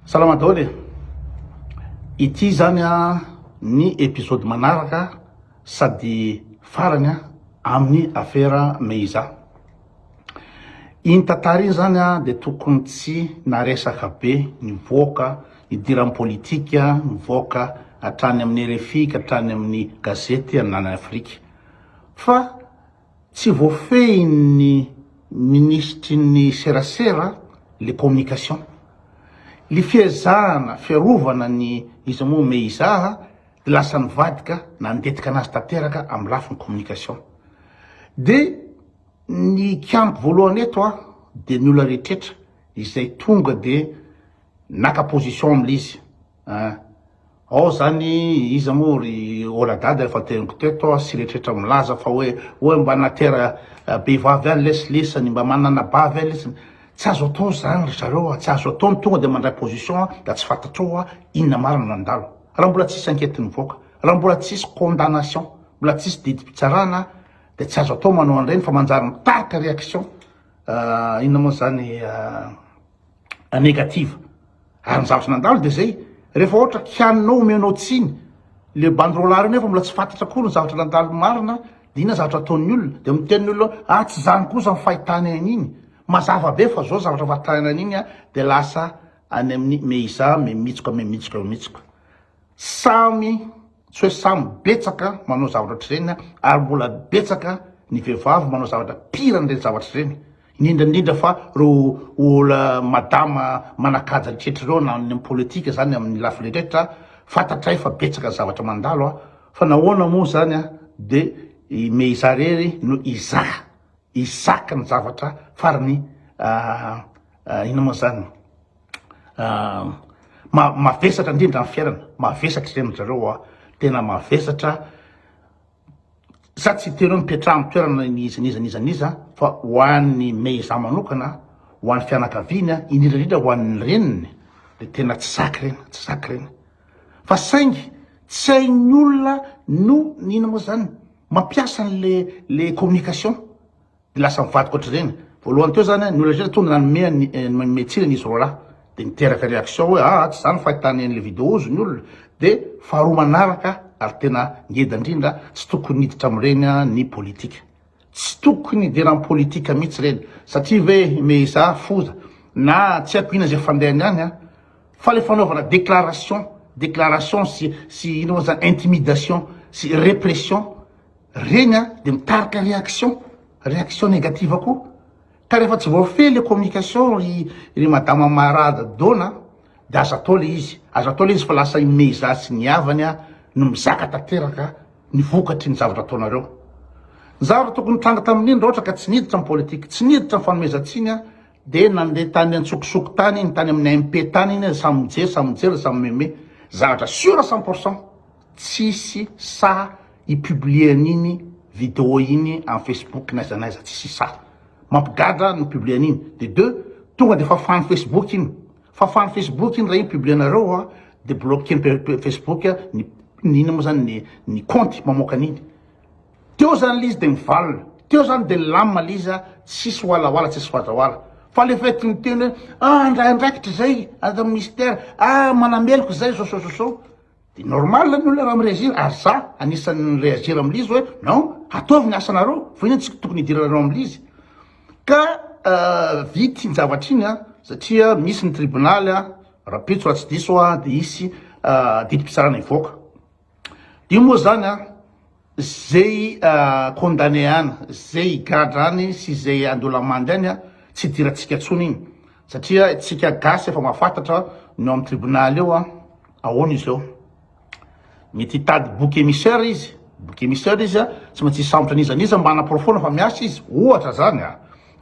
Salama daholo ity zany ny episode manaraka sady farany amin'ny affaire Meiza. Iny tantara iny zany de tokony tsy naresaka be nivoaka idiran'ny politika nivoaka hatrany amin'ny RFI ka hatrany amin'ny gazety anan'ny Afrika fa tsy voafehin'ny ministry ny serasera les communications li fiezahana fiarovana ny izy moa Meiza de lasa nivadika nandetika anazy tanteraka amin'ny lafiny communication de ny kiampo voalohany eto de ny olona rehetrrehetra izay tonga de naka position amilizy ao zany izy moa ry oladada efa teniko teto sy rehetrrehetra milaza fa hoe mba natera behivavy any lesilesany mba manana bavy any lesiny tsy azo atao zany ry zareo tsy azo atao tonga de mandray position da tsy fantatrao inona marina nandalo raha mbola tsisy enquête nivoaka raha mbola tsisy condamnation mbola tsisy didim-pitsarana de tsy azo atao manao an'ireny fa manjary mitarika réaction inona moa zany négative ary ny zavatra nandalo de zay rehefa ohatra kianinao omenao tsiny le bandrolary nefa mbola tsy fantatra koa ny zavatra nandalo marina de inona zavatra ataon'ny olona de miten'ny olona tsy zany kosa ny fahitany an'iny mazava be fa zao zavatra fahitany an'iny de lasa any amin'ny Meiza mihitsika samy tsy hoe samy betsaka manao zavatra treny ary mbola betsaka ny vehivavy manao zavatra pire n'ireny zavatra treny indrindra fa ro ola madama manakaja retretrareo na amin'ny politika zany amin'ny lafy rehetrrehetra fantatray fa betsaka zavatra mandalo fa nahoana moa zany de Meiza rery no izaka ny zavatra farany ina moa zany mavesatra indrindra ny fiainana mavesatra ireny zareo tena mavesatra sa tsy tena mipetraha amin'ny toerana niza fa ho an'ny Meiza manokana ho an'ny fianakaviany indrindra ho an'ny reniny de tena tsy saky reny fa saingy tsy hain'ny olona no nina moa zany mampiasa le communication de lasa mivadika ohatr'ireny voalohany teo zany ny olona zay tonga nanome tsirany izy roa de niteraka réaction hoe tsy zany fahitany an'le vidéo ozy ny olona de faharoa manaraka ary tena ngedandrindra tsy tokony hiditra am'ireny ny politika tsy tokony hideran'ny politika mihitsy reny satria ve Meiza foza na tsy haiko ina zay fandehany any fa le fanaovana déclaration sy ino moa zany intimidation sy répression reny de mitarika réaction négative koa ka rehefa tsy voafehy le communication ry madama marada dona de azo atao le izy fa lasa Meiza sy ny havany no mizaka tanteraka ny vokatry ny zavatra ataonareo ny zavatra tokony tranga tamin'iny raha ohatra ka tsy niditra amin'ny politika tsy niditra amin'ny fanomezantsiny de nandeha tany antsokosoko tany iny tany amin'ny MP tany iny samy mijery samy meme zavatra sûr 100% tsisy sa ipublie an'iny vidéo iny amin'ny Facebook naiza tsisy sa mampigadra ny publie an'iny de deux tonga de fafany Facebook iny raha iny publienareo de bloquer Facebook ny ina moa zany ny compte mamoaka an'iny teo zany lizy de mivalina teo zany de lama liza tsisy walawaala tsisy fazahoala fa le fety ny teny ndraidraikitra zay ada mystère manameloko zay so de normal ny olona raha mireagir ary za anisan'ny réagir amilizy hoe non ataovy ny asanareo fa ina tsy tokony hidiranareo amilizy ka vity ny zavatra iny satria misy ny tribonaly rapitso raha tsy diso de isy didim-pitsarana ivoaka io moa zany zay condamné any zay gadra any sy zay andolamandy any tsy diratsika tsony iny satria tsika gasy efa mahafantatra no amin'ny tribonaly eo ahoana izy eo mety hitady bouc émissaire izy tsy maintsy sambotra nizaniza mba hanaporofona fa miasa izy ohatra zany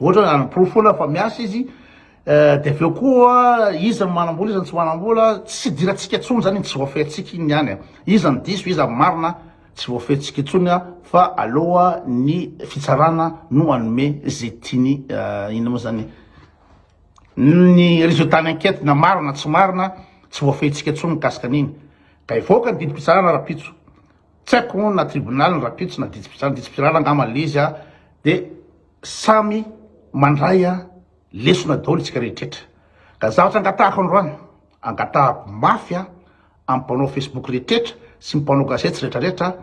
ohatra hanaporofona fa miasa izy de aveo koa izy manambola izy tsy manambola tsy diratsika tsony zany tsy voafehtsika iny any izy ny diso izy marina tsy voafehtsika tsony fa aloha ny fitsarana no anome zay tiany ina moa zany ny résultat enquête na marina tsy marina tsy voafehtsika tsony mikasika an'iny ka ivoaka ny didim-pitsarana rapitso tsy haiko na tribunal ny rapitso na didim-pitsarana angama lizy de samy mandray lesona daholo tsika rehetrrehetra ka zavatra angatahako androany angatahako mafy a amin'ny mpanao Facebook rehetraretra sy mpanao gazety rehetrarehetra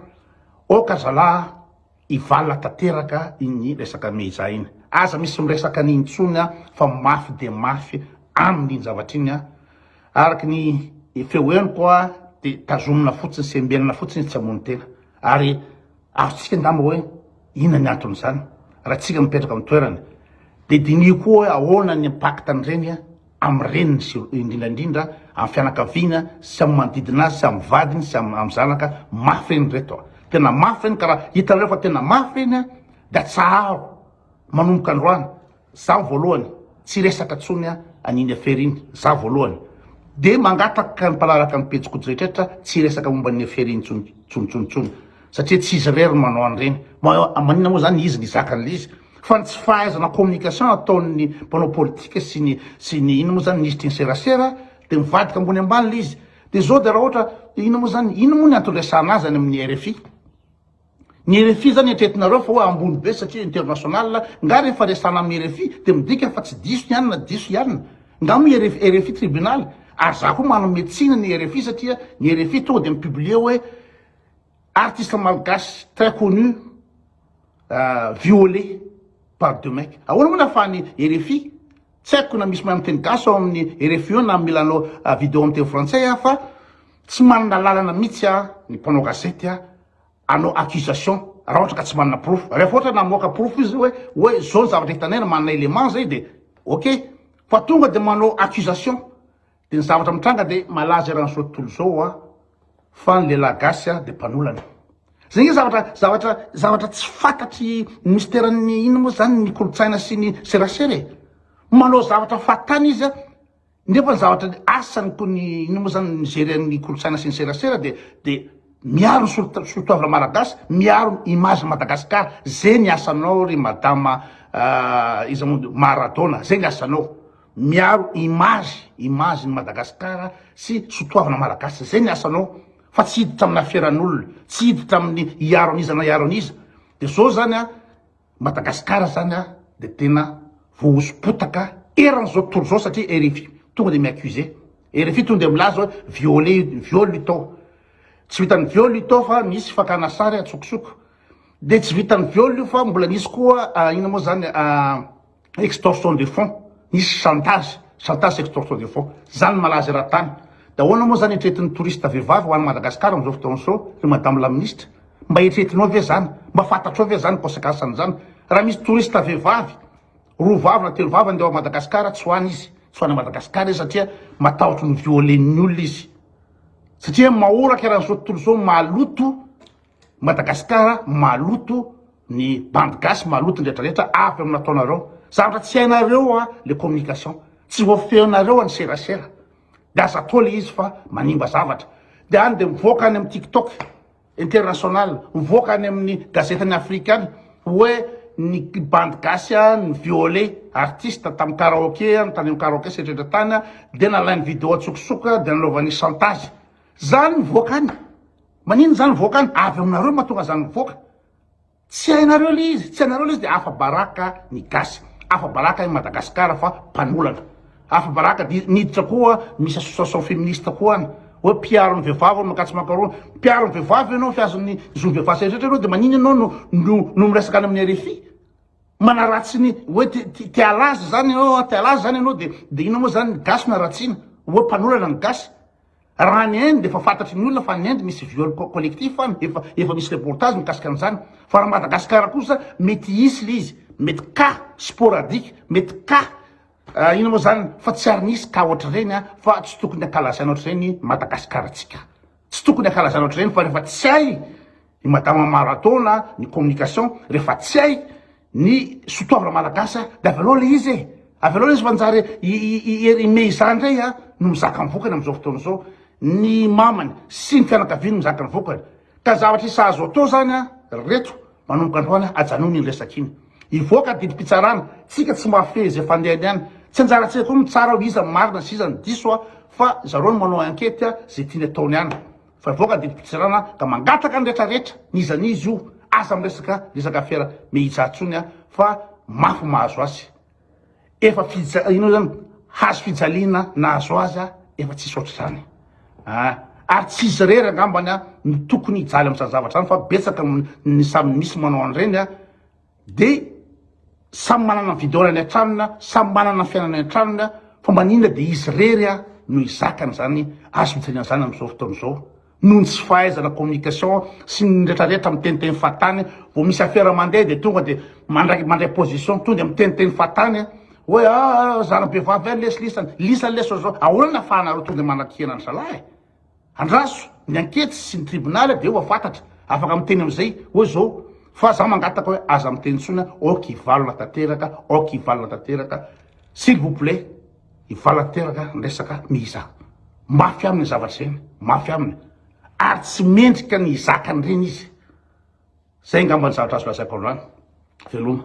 oka zalahy ivalina tanteraka iny resaka meza iny aza misy miresaka ny intsony a fa mafy de mafy amin'iny zavatra iny a araky ny feoeniko a de tazomina fotsiny sy embelana fotsiny tsy amony tena ary azotsika angamba hoe inona ny antony zany raha tsika mipetraka amin'ny toerany de dini koa hoe ahoana ny impacte n'ireny amin'ny reniny sy indrindrandrindra amin'ny fianakaviana sy amin'ny manodidina azy sy amin'ny vadiny sy amin'ny zanaka mafy reny reto tena mafy reny karaha hitanareo fa tena mafy reny da tsaharo manomboka androany zaho voalohany tsy resaka tsony aniny affaire iny zaho voalohany de mangataka mipalaraka ny pejikojo rehetrarehetra tsy resaka momba ny affaire iny tsontsontsony satria tsy izy rery manao an'ireny manina moa zany izy ny zakan'le izy fa ny tsy fahaizana communication ataon'ny mpanao politika sy ny ino moa zany nisitry ny serasera de mivadika ambony ambany le izy de zao de raha ohatra ino moa zany ino moa ny antony resana azy any amin'ny RFI ny RFI zany etretinareo fa hoe ambony be satria international nga rehefa resana amin'ny RFI de midika fa tsy diso ianina diso ianina nga mo RFI tribunal ary za koa manao médecine ny RFI satria ny RFI tonga de mipublie hoe artiste malgache très connu violé par deux mecs ahoana moa nahafany RFI tsy haiko na misy mahay miteny gasy ao amin'ny RFI io na milanao vidéo amin'ny teny français fa tsy manana lalana mihitsy ny mpanao gazety anao accusation raha ohatra ka tsy manana proof rehefa ohatra namoaka proof izy hoe zao zavatra hitanena manana élément zay de ok fa tonga de manao accusation de ny zavatra mitranga de malaza raha nyzao tontolo zao fa ny lehilahy gasy de mpanolana zay ny zavatra tsy fantatry mystèren'ny ino moa zany ny kolotsaina sy ny serasera manao zavatra fatany izy nefa ny zavatra asany ko ny ino moa zany nigerian'ny kolotsaina sy ny serasera de miaro ny sotoavana malagasy miaro image Madagasikara zay ny asanao ry madama izy Maradona zay ny asanao miaro image ny Madagasikara sy sotoavana malagasy zay ny asanao fa tsy hiditra amin'ny afiran'olona tsy hiditra amin'ny iaro aniza de zao zany Madagasikara zany de tena vohosom-potaka eran'izao tontolo zao satria RFI tonga de miaccuse RFI tonga de milaza hoe viole tao tsy vitan'ny viole tao fa misy fakana sary atsokosoko de tsy vitan'ny viole io fa mbola nisy koa ino moa zany extorsion de fonds nisy chantage extorsion de fonds zany malaza raha-tany da ahoana moa zany etretin'ny touriste vehivavy ho an'ny Madagasikara am'izao fotoana zao ry madame la ministre mba etretinao ve zany mba fantatrao ve zany conséquence zany raha misy touriste vehivavy roa vavy na telo vavy andeha ao Madagasikara tsy ho any izy tsy ho any Madagasikara izy satria matahotra ny violen'ny olona izy satria mahoraka rahan'izao tontolo zao maloto Madagasikara maloto ny bande gasy maloto ny rehetrarehetra avy amin'ny nataonareo zavatra tsy hainareo le communication tsy voafeonareo ny serasera de aza atao le izy fa manimba zavatra de any de mivoaka any amin'ny TikTok international mivoaka any amin'ny gazetany africaine hoe ny bande gasy ny violé artiste tamin'ny karaoké tany amin'ny karaoké setrretra tany de nalainy vidéo atsokosoka de nalaovany chantage zany mivoaka any manino zany mivoaka any avy aminareo mahatonga zany mivoaka tsy hainareo le izy de afa baraka ny gasy afa baraka ny Madagasikara fa mpanolana afa baraka niditra koa misy association féministe koa any hoe mpiaro ny vehivavy makatso makaroa mpiaro ny vehivavy ianao fiazony zony vehivavy setrretra anao de manino ianao no miresaka any amin'ny RFI manaratsy ny hoe tialazy zany ianao de ino moa zany gasy naratsina hoe mpanolana ny gasy raha ny eny de fa fantatry ny olona fa ny eny misy viole collectif any efa misy reportage mikasika an'izany fa raha Madagasikara kosa mety isy le izy mety cas sporadique mety cas ino moa zany fa tsy ary nisy ka ohatra reny fa tsy tokony ankalazaina ohatra reny Madagasikaratsika tsy tokony ankalazaina ohatra reny fa rehefa tsy hay ny madama Maradona ny communication rehefa tsy hay ny sotoavana malagasy de avy aleo le izy fa njary meizany ndray no mizaka mivokany am'izao fotoana zao ny mamany sy ny fianakaviany mizaka ny vokany ka zavatra isahazo atao zany reto manomboka androany ajanony iny resaka iny ivoaka didim-pitsarana tsika tsy mahafezy efa andehany any tsy anjaratsika koa mitsara ho iza marina sy iza ny diso fa zareo no manao ankety zay tiany ataony any fa ivoaka didim-pitsarana ka mangataka ny rehetrarehetra nizanizy io aza resaka affaire mehitsatsony fa mafy mahazo azy efa ino zany hazo fijaliana nahazo azy efa tsisy ohatr'izany ary tsisy rery angambany ny tokony hijaly amin'izany zavatra zany fa betsaka ny samy misy manao an'ireny de samy manana ny videona ny antranona samy manana ny fiainana ny antranona fa maninona de izy rery no izakany zany azo miteny zany amin'izao fotoana izao noho tsy fahaizana communication sy ny rehetrarehetra miteniteny fahatany vao misy affaire mandeha de tonga de mandray position tonga de miteniteny fahatany hoe zanabevavy any lisany leso zao ahoana nafahanareo tonga de manakiana ny zalahy andraso ny ankety sy ny tribunal de eo fantatra afaka miteny am'izay hoe zao fa za mangataka hoe aza miteny tsona ok ivalona tanteraka s'il vous plaît ivalona tanteraka resaka miza mafy aminy zavatra zeny mafy aminy ary tsy mendrika ny zakany reny izy zay ngamba ny zavatra azo lazaiko androany veloma